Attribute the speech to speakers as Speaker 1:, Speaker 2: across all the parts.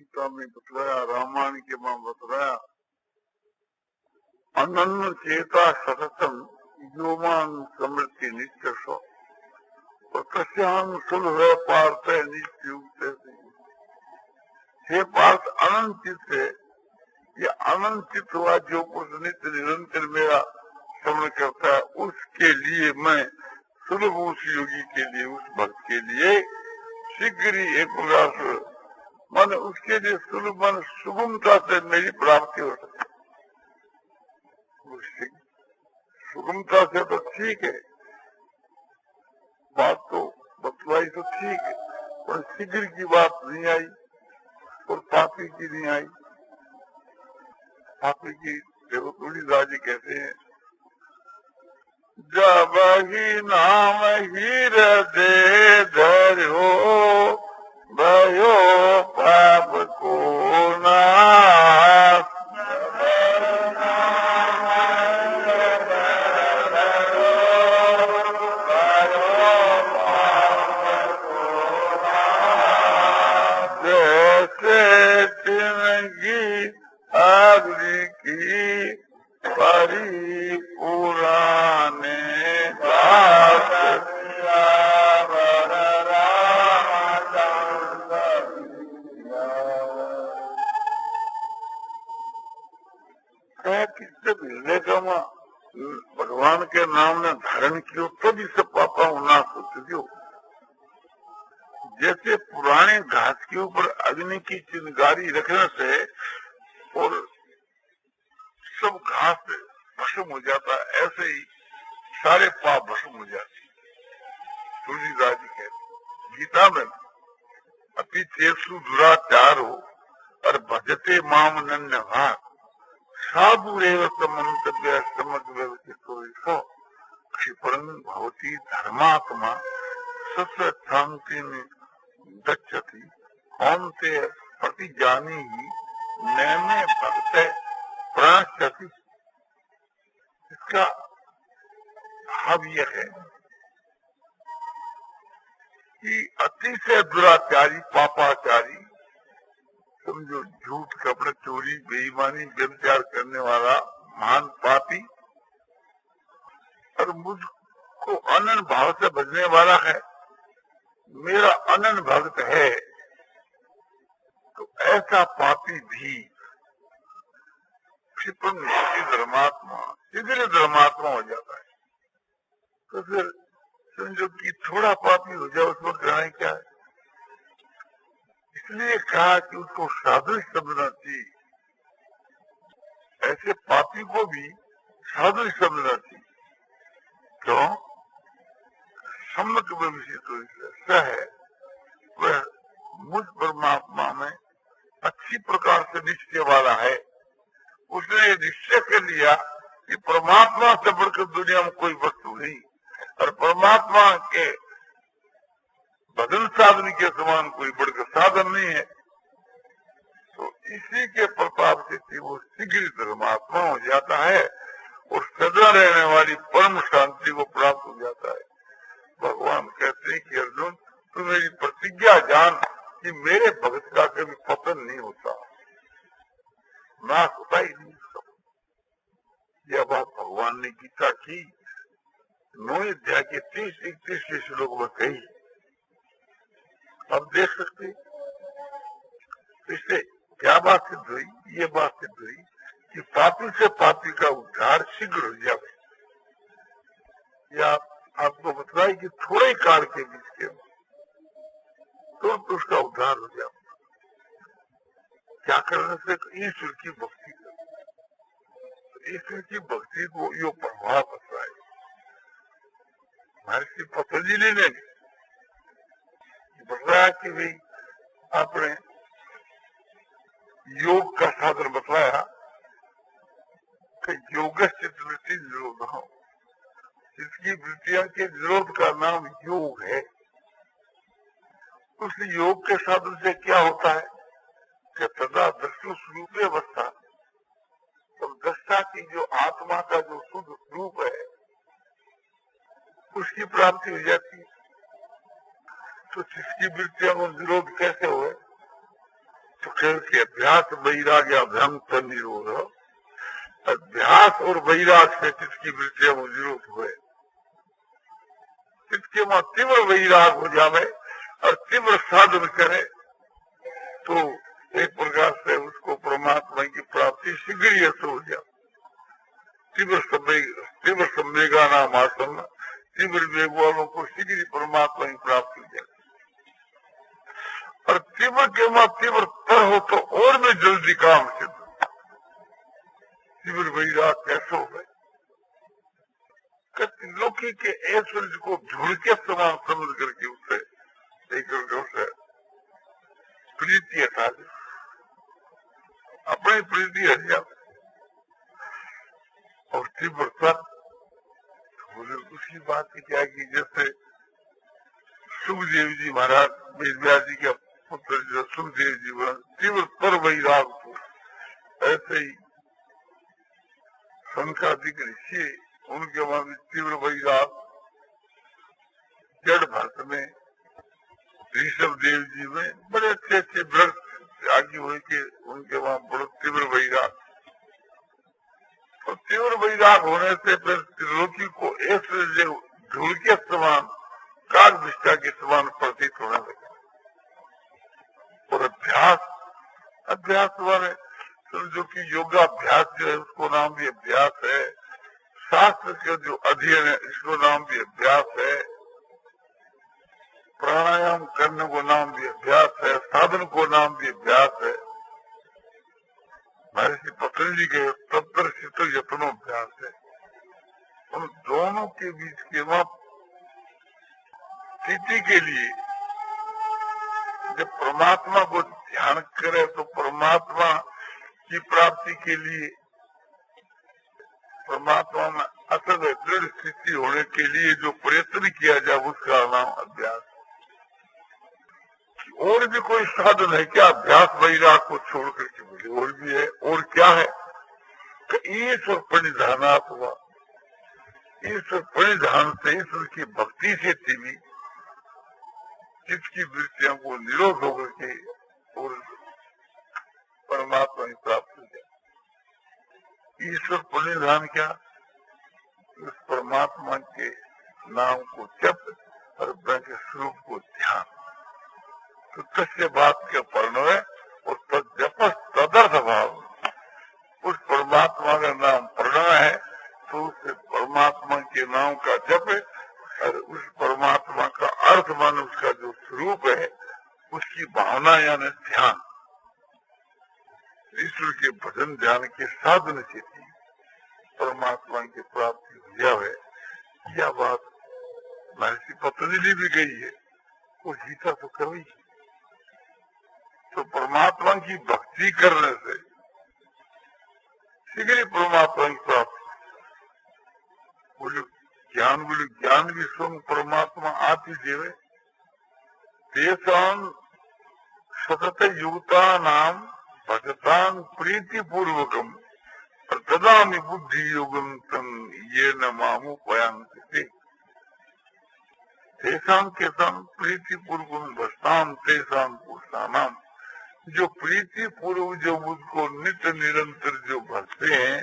Speaker 1: गीता में बतलाया, रामायण के मां बतलाया, अनन्य चेता सततम योमान समृद्धि नित्य सो तस्याम सुलभ पार्थ नित्य युक्त। हे पार्थ, अनंत चित्त है, ये अनंत चित्त हुआ जो पुरुष नित्य निरंतर मेरा श्रवण करता है, उसके लिए मैं सुलभ, उस योगी के लिए, उस भक्त के लिए शीघ्र ही एक प्रकार से मन उसके लिए सुलभ, मन सुगमता से मेरी प्राप्ति हो सके। सुगमता से तो ठीक है, बात तो बतलाई तो ठीक है, पर शीघ्र की बात नहीं आई और पापी की नहीं आई। पापी की देखो तुलसीदास जी कहते हैं, जब ही नाम हृदय धरो भयो पाप को नाश। जैसे तिनगी अग्नि की परी पुराने किससे मिलने का भगवान के नाम ने धारण किया तब इससे पापा नाश हो चुकी हो। जैसे पुराने घास के ऊपर अग्नि की चिंगारी रखने से और सब घास भस्म हो जाता है, ऐसे ही सारे पाप भस्म हो जाते। तुलसीदास जी कहते गीता में, अपि चेसु दुराचारो और भजते माम नन्य भाग साधु एवं मंतव्य समग्र व्यवस्थित क्षिपण भवती धर्मात्मा सत्य शांति में गच्छति कौनते प्रति जानी ही नैने भक्त प्राश्चति। इसका भाव यह है कि अतिशय दुराचारी, पापाचारी, समझो झूठ कपड़े चोरी बेईमानी व्यभिचार करने वाला महान पापी और मुझको अनन्य भाव से भजने वाला है, मेरा अनन्य भक्त है, तो ऐसा पापी भी क्षिपण धर्मात्मा शीघ्र धर्मात्मा हो जाता है। तो फिर समझो कि थोड़ा पापी हो जाए उसको कहना क्या है। इसलिए कहा कि उसको साधु समझना चाहिए, ऐसे पापी को भी साधु समझना चाहिए। क्यों? सम्यक विषय तो है वह मुझ परमात्मा में अच्छी प्रकार से निश्चय वाला है। उसने निश्चय कर लिया कि परमात्मा से बढ़कर दुनिया में कोई वस्तु नहीं और परमात्मा के भजन साधन के समान कोई बढ़कर साधन नहीं है। तो इसी के प्रताप से वो शीघ्र धर्मात्मा हो जाता है और सदा रहने वाली परम शांति को प्राप्त हो जाता है। भगवान कहते हैं कि अर्जुन, तू मेरी प्रतिज्ञा जान कि मेरे भक्त का कभी पतन नहीं होता, नाश होता ही नहीं। यह बात भगवान ने गीता की 9 अध्याय के 30-31 श्लोक में कही। अब देख सकते इससे क्या बात सिद्ध हुई? ये बात सिद्ध हुई कि पापी से पापी का उद्धार शीघ्र हो जाए। या आपको बतलाई कि थोड़े काल के बीच के तो उसका उद्धार हो जाए। क्या करने से? ईश्वर की भक्ति कर, ईश्वर की भक्ति को यो प्रभाव पड़ता है। महर्षि पतंजलि ने बताया कि भाई आपने योग का साधन बताया कि योग वृत्ति निरोध हो, जिसकी वृत्तियों के निरोध का नाम योग है। उस योग के साधन से क्या होता है कि तदा दृष्टि स्वरूप अवस्था, तो दृष्टा की जो आत्मा का जो शुद्ध रूप है उसकी प्राप्ति हो जाती है। तो जिसकी वृत्तियों में विरोध कैसे हुए? तो कि अभ्यास वैराग्य अभ्यंग निरोध, अभ्यास और वैराग से चित्त की वृत्तियां वो निरोध हुए, चित्त के वहां तीव्र वैराग हो जावे और तीव्र साधन करे तो एक प्रकार से उसको परमात्मा की प्राप्ति शीघ्र ही हो जाए। तीव्र संवेगा नाम आसन, तीव्र वेग वालों को शीघ्र ही परमात्मा की प्राप्ति हो जाए। और तीव्र के वहां तीव्र तर हो तो और भी जल्दी काम सिद्ध। तीव्र वैराग कैसे हो गए? लोकी के ऐश्वर्य को झुड़के समान समझ करके उसे उसे प्रीति हटा दे, अपनी प्रीति हट जाए। और तीव्र तर उसकी बात की क्या की, जैसे सुखदेव जी महाराज वेद व्यास जी के पुत्र जो सुखदेव जी तीव्र तर वैराग को, ऐसे ही संख्याधिक ऋषि उनके वहां भी तीव्र वैराग, जड़ भरत में ऋषभ देव जी में बड़े अच्छे अच्छे व्रत आगे हुए कि उनके वहां बड़ा तीव्र वैराग। और तीव्र वैराग होने से फिर त्रिलोकी को ऐसे धूल के समान काग विष्टा के समान प्रतीत होने लगे। और अभ्यास वाले जो कि योगाभ्यास जो है उसको नाम भी अभ्यास है, शास्त्र के जो अध्ययन है इसको नाम भी अभ्यास है, प्राणायाम करने को नाम भी अभ्यास है, साधन को नाम भी अभ्यास है। महर्षि पतंजलि के तत्परसित यत्नो अभ्यास है। उन दोनों के बीच के वहां स्थिति के लिए जब परमात्मा को ध्यान करे तो परमात्मा की प्राप्ति के लिए, परमात्मा में असल दृढ़ स्थिति होने के लिए जो प्रयत्न किया जाए उसका नाम अभ्यास। और भी कोई साधन है क्या अभ्यास वैराग को छोड़ करके? बोले और भी है। और क्या है कि ईश्वर परिधानात हुआ, ईश्वर परिधान से, ईश्वर की भक्ति से तीवी चित्त की वृत्तियों को निरोध होकर के और परमात्मा की प्राप्ति हो जाए। ईश्वर परिधान क्या? उस परमात्मा के नाम को जप और ब्रह्म के स्वरूप को ध्यान। तो तस्य बात के पर्ण है और जप तदर्थ भाव, उस परमात्मा का नाम प्रणव है तो उस परमात्मा के नाम का जप है और उस परमात्मा का अर्थ मान उसका जो स्वरूप है उसकी भावना यानी ध्यान, ईश्वर के भजन ध्यान के साधन से परमात्मा की प्राप्ति हो जाए। यह बात महर्षि पतंजलि भी गई है और गीता तो कभी। तो परमात्मा की भक्ति करने से शीघ्र परमात्मा की प्राप्ति। बोले ज्ञान भी स्वयं परमात्मा आप ही देवे। तेषां सतत युक्ता नाम भजतां प्रीति पूर्वकम ददामि बुद्धि योगम तम ये न मामुपयांति। तेषां केषां प्रीति पूर्वकम भजतां तेषां पुरुषाणाम, जो प्रीति पूर्व जो मुझको नित्य निरंतर जो भजते हैं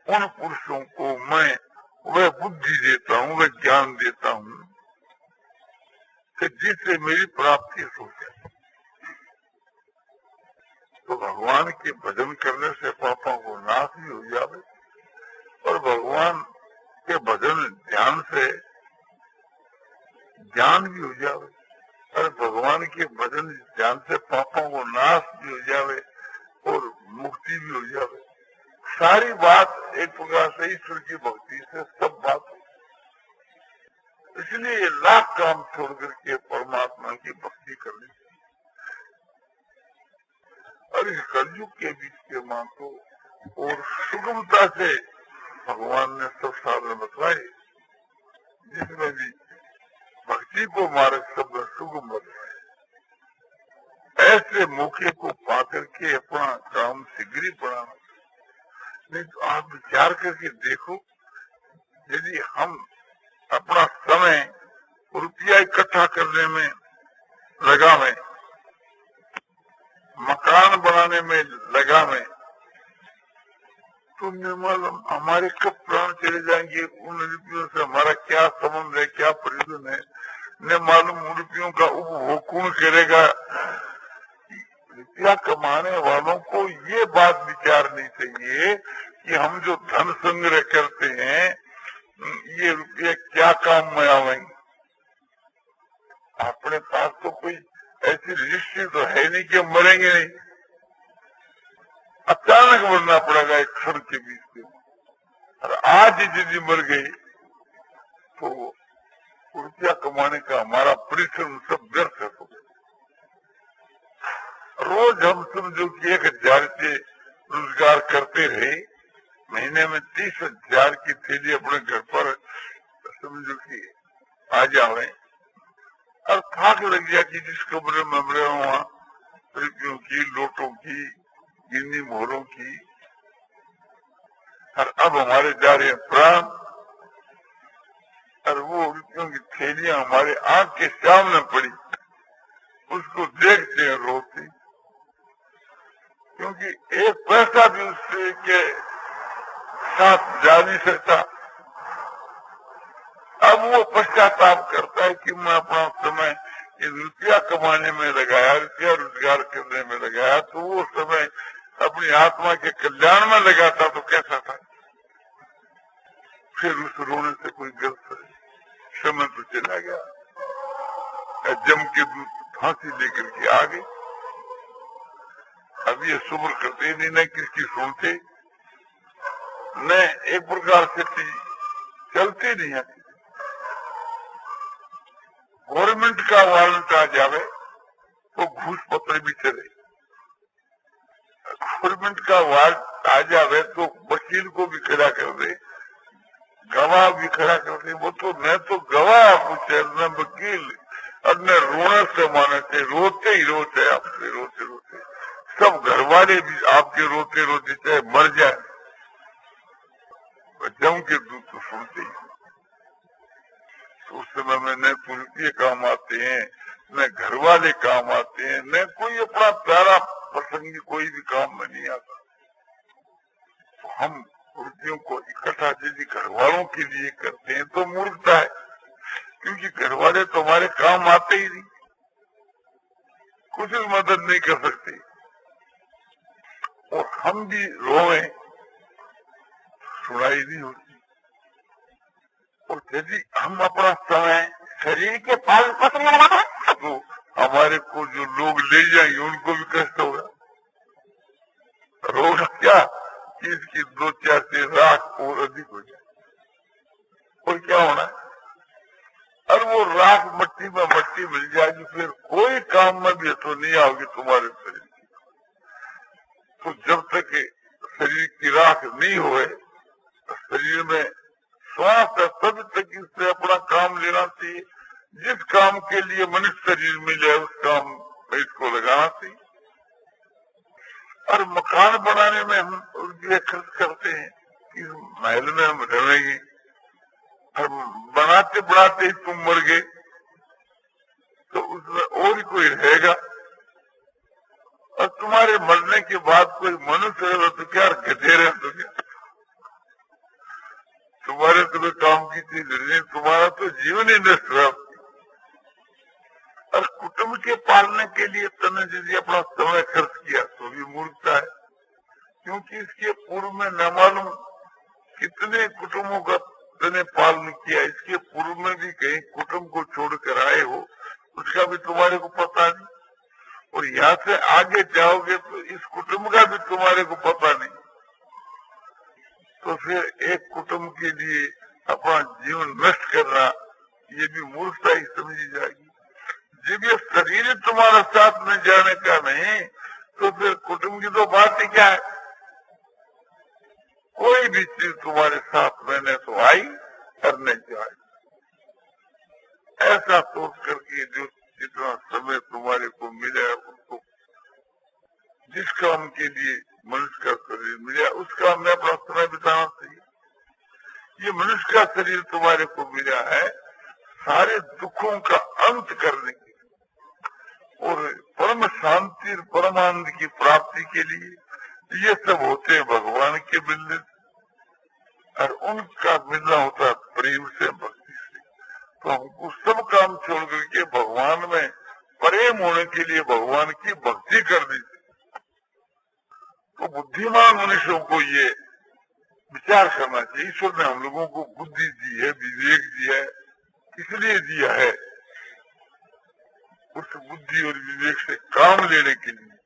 Speaker 1: उन पुरुषों को मैं वह बुद्धि देता हूँ, वह ज्ञान देता हूँ कि जिससे मेरी प्राप्ति हो जाए। तो भगवान के भजन करने से पापों को नाश भी हो जाए और भगवान के भजन ध्यान से ज्ञान भी हो जाए और भगवान के भजन ध्यान से पापों को नाश भी हो जाए और मुक्ति भी हो जाए। सारी बात एक प्रकार से ईश्वर की भक्ति से सब बात। इसलिए लाख काम छोड़ करके परमात्मा की भक्ति करनी चाहिए। और इस कलयुग के बीच के मानतो और सुगमता से भगवान ने सब साधन बतलाए, जिसमें भी भक्ति को मार्ग सब सुगम बतलाए। ऐसे मौके को पाकर के अपना काम शीघ्र बढ़ाना। नहीं तो आप विचार करके देखो, यदि हम अपना समय रुपया इकट्ठा करने में लगावे, मकान बनाने कमाने में लगा मैं, तो न मालूम हमारे कब प्राण चले जाएंगे, उन रुपयों से हमारा क्या संबंध है, क्या प्रयोजन है, न मालूम उन रुपयों का उपभोग कौन करेगा। रुपया कमाने वालों को ये बात विचारनी चाहिए कि हम जो धन संग्रह करते हैं ये रुपये क्या काम में आवेंगे। अपने पास तो कोई ऐसी निश्चित तो है नहीं कि मरेंगे नहीं, अचानक मरना पड़ेगा एक क्षण के बीच में, और आज यदि मर गई तो रुपया कमाने का हमारा परिश्रम सब व्यर्थ है। रोज हम समझो कि 1,000 के रोजगार करते रहे, महीने में 30,000 की थैली अपने घर पर समझो कि आ जावे, और थाक लग गया कि जिस कमरे में हम रहे वहाँ रुपयों की, लोटों की, गिन्नी मोहरों की, और अब हमारे जा रहे प्राण, और वो रुपयों की थैलियां हमारे आंख के सामने पड़ी, उसको देखते हैं रोते, क्योंकि एक पैसा भी उससे के साथ जा नहीं सकता। अब वो पश्चाताप करता है कि मैं अपना समय इस रुपया कमाने में लगाया, रुपया रोजगार करने में लगाया, तो वो समय अपनी आत्मा के कल्याण में लगाता तो कैसा था। फिर उस रोने से कोई गलत समय तो चला गया, जम के दूत फांसी लेकर के आ गए। अब ये सुब्र करते नहीं, न किसकी सुनते, न एक प्रकार से चलते नहीं है। गवर्नमेंट का वारंट आ जावे तो घूस पत्र भी चले, गवर्नमेंट का वारंट आ जावे तो वकील को भी खड़ा कर दे, गवाह भी खड़ा कर दे। वो तो न तो गवाह पूछे न वकील, और न रोने से माने थे, रोते ही रोते, आपसे रोते रोते सब घर वाले भी आपके रोते रोते चाहे मर जाए, जम के दूध तो सुनते ही। तो उस समय में न तो रुपये काम आते हैं, न घर वाले काम आते हैं, न कोई अपना प्यारा प्रसंग कोई भी काम में नहीं आता। तो हम रुपयों को इकट्ठा यदि घर वालों के लिए करते हैं तो मूर्खता है, क्योंकि घर वाले तो हमारे काम आते ही नहीं, कुछ भी मदद नहीं कर सकते। और हम भी रोए सुनाई नहीं होती। और यदि हम अपना समय शरीर के पालन पोषण में लगाते तो हमारे को जो लोग ले जाएंगे उनको भी कष्ट होगा। रोग क्या कि इसकी 2-4 से राख और अधिक हो जाए, और क्या होना है। और वो राख मट्टी में मट्टी मिल जाएगी, फिर कोई काम में भी तो नहीं आओगे तुम्हारे शरीर की। तो जब तक शरीर की राख नहीं होए, शरीर में श्वास है, तब तक इससे अपना काम लेना चाहिए। जिस काम के लिए मनुष्य शरीर मिले उस काम में इसको लगाना चाहिए। और मकान बनाने में हम रुपये खर्च करते हैं कि महल में हम रहेंगे, और बनाते बनाते ही तुम मर गए तो उसमें और कोई रहेगा। और तुम्हारे मरने के बाद कोई मनुष्य रहे तो क्या, गधे रहे तो क्या, तुम्हारे तुम्हें काम की चीज नहीं, तुम्हारा तो जीवन ही नष्ट रहा। और कुटुंब के पालने के लिए तुमने यदि अपना समय खर्च किया तो भी मूर्खता है, क्योंकि इसके पूर्व में न मालूम कितने कुटुंबों का तुमने पालन किया, इसके पूर्व में भी कहीं कुटुंब को छोड़कर आए हो, उसका भी तुम्हारे को पता नहीं। और यहाँ से आगे जाओगे तो इस कुटुंब का भी तुम्हारे को पता नहीं। तो फिर एक कुटुंब के लिए अपना जीवन नष्ट करना ये भी मूर्खता ही समझी जाएगी। जब ये शरीर तुम्हारा साथ में जाने का नहीं तो फिर कुटुंब की तो बात ही क्या है। कोई भी चीज तुम्हारे साथ में न तो आई और न जाए, ऐसा सोच करके जो जितना समय तुम्हारे को मिला उसको, जिस काम के लिए मनुष्य का शरीर मिला उस काम में अपना समय बिताना चाहिए। ये मनुष्य का शरीर तुम्हारे को मिला है सारे दुखों का अंत करने के लिए, और परम शांति और परमानंद की प्राप्ति के लिए ये सब होते हैं भगवान के मिलने, और उनका मिलना होता है प्रेम से, भक्ति से। तो हमको सब काम छोड़ करके भगवान में प्रेम होने के लिए भगवान की भक्ति करनी चाहिए। तो बुद्धिमान मनुष्यों को ये विचार करना चाहिए। ईश्वर ने हम लोगों को बुद्धि दी है, विवेक दिया है, इसलिए दिया है उस बुद्धि और विवेक से काम लेने के लिए।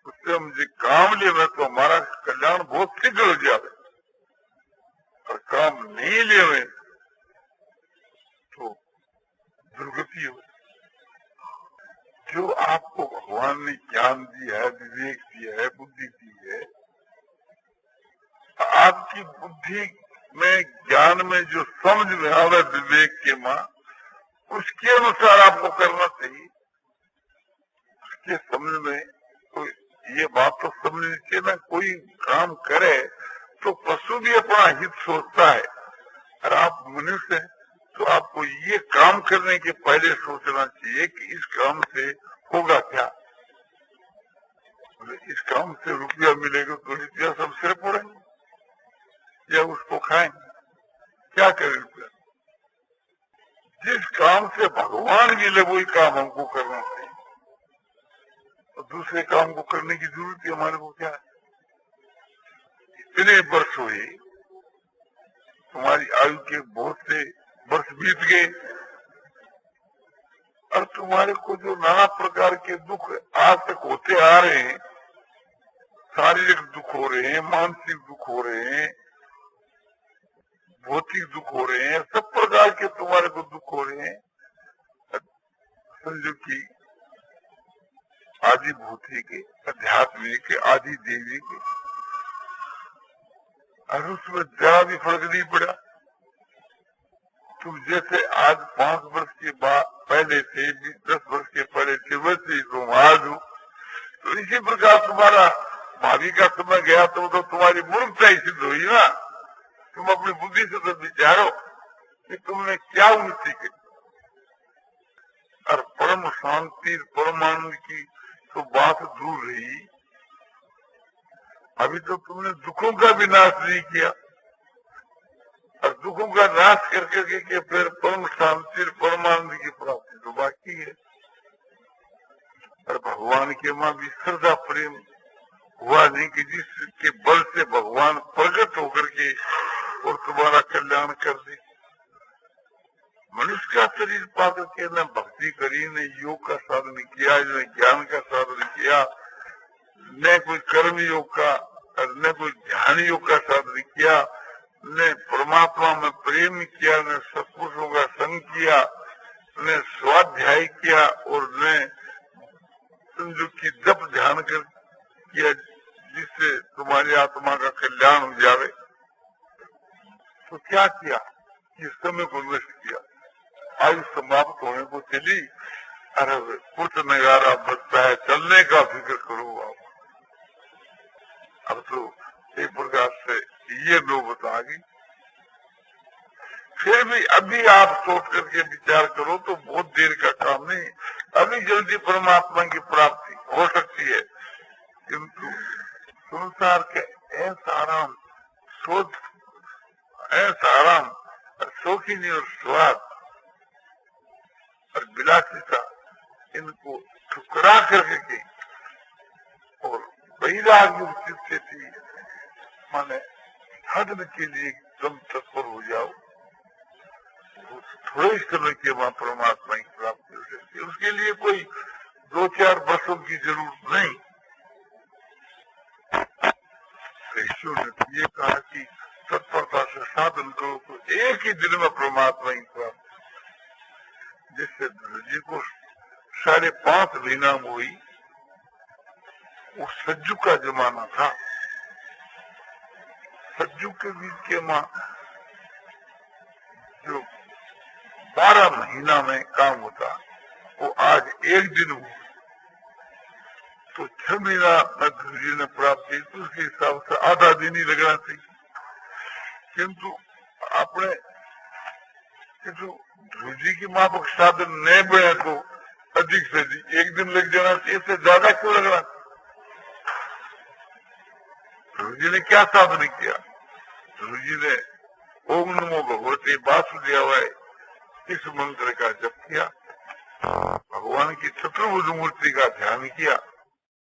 Speaker 1: उससे हम जो काम लेना तो हमारा कल्याण बहुत शीघ्र हो जाए, और काम नहीं ले तो दुर्गति हो। जो आपको भगवान ने ज्ञान दिया है, विवेक दिया है, बुद्धि दी है, आपकी बुद्धि में, ज्ञान में जो समझ में आवे विवेक के मां, उसके अनुसार आपको करना चाहिए। उसके समझ में तो ये बात तो समझनी चाहिए ना, कोई काम करे तो पशु भी अपना हित सोचता है, और आप मनुष्य हैं तो आपको ये काम करने के पहले सोचना चाहिए कि इस काम से होगा क्या। इस काम से रुपया मिलेगा तो रुपया सब सिर पड़ेंगे या उसको खाएंगे, क्या करें रुपया। जिस काम से भगवान मिले वही काम हमको करना चाहिए, और दूसरे काम को करने की जरूरत है हमारे को क्या है। इतने वर्ष हुए, तुम्हारी आयु के बहुत से वर्ष बीत गए, और तुम्हारे को जो नाना प्रकार के दुख आज तक होते आ रहे हैं, शारीरिक दुख हो रहे हैं, मानसिक दुख हो रहे हैं, भौतिक दुख हो रहे हैं, सब प्रकार के तुम्हारे को दुख हो रहे हैं। समझो कि आदि भूति के, अध्यात्म के, आदि देवी के, और उसमें जरा भी फर्क नहीं पड़ा। तुम जैसे आज 5 वर्ष के बाद पहले थे, 10 वर्ष के पहले थे, वैसे ही तुम आज हो। तो इसी प्रकार तुम्हारा भावी का समय गया तो तुम्हारी मूर्खता ही सिद्ध हुई ना। तुम अपनी बुद्धि से तो विचारो कि तुमने क्या उन्नति की, और परम शांति, परमानंद की तो बात दूर रही। अभी तो तुमने दुखों का भी नाश नहीं किया, और दुखों का नाश करके के फिर परम शांति, परमानंद की प्राप्ति तो बाकी है। और भगवान के मां भी श्रद्धा प्रेम हुआ नहीं कि जिसके बल से भगवान प्रकट होकर के और तुम्हारा कल्याण कर दे। मनुष्य का शरीर पाकर के न भक्ति करी, न योग का साधन किया, न ज्ञान का साधन किया, न कोई कर्म योग का, न कोई ध्यान योग का साधन किया, न परमात्मा में प्रेम किया, न सत्पुरुषों का संग किया, न स्वाध्याय किया, और न समझो की जप ध्यान कर किया जिससे तुम्हारी आत्मा का कल्याण हो जावे। तो क्या किया, ये समय को नष्ट किया। आयु समाप्त होने को चली, अरे कुछ नगारा बचता है, चलने का फिक्र करो आप। अब तो एक प्रकार से ये नौबत आ गई। फिर भी अभी आप सोच करके विचार करो तो बहुत देर का काम नहीं, अभी जल्दी परमात्मा की प्राप्ति हो सकती है। किंतु संसार के ऐसा आराम, सोच, ऐसा आराम, शौकीनी और स्वाद और विलासिता, इनको ठुकरा करके और वैराग्य चित्त से माने साधन के लिए एकदम तत्पर हो जाओ, थोड़े समय के बाद परमात्मा की प्राप्ति हो सकती है। उसके लिए कोई 2-4 वर्षों की जरूरत नहीं। ईश्वर ने ये कहा कि तत्परता से साधन करो तो एक ही दिन में परमात्मा की प्राप्ति। जिससे जी को 5.5 महीना हुई, वो सज्जू का जमाना था। सज्जू के बीच के मां जो 12 महीना में काम होता, वो आज एक दिन हुआ। तो 6 महीना गुरु जी ने प्राप्त की, तो उसके हिसाब से आधा दिन ही लगना चाहिए। किंतु अपने गुरु जी की माफक साधन नहीं बने तो अधिक से अधिक 1 दिन लग जाना चाहिए, इससे ज्यादा क्यों लग रहा? प्रभु जी ने क्या साधन किया? प्रभु जी ने ओम नमो भगवते वासुदेवाय इस मंत्र का जप किया, भगवान की चतुर्भुज मूर्ति का ध्यान किया,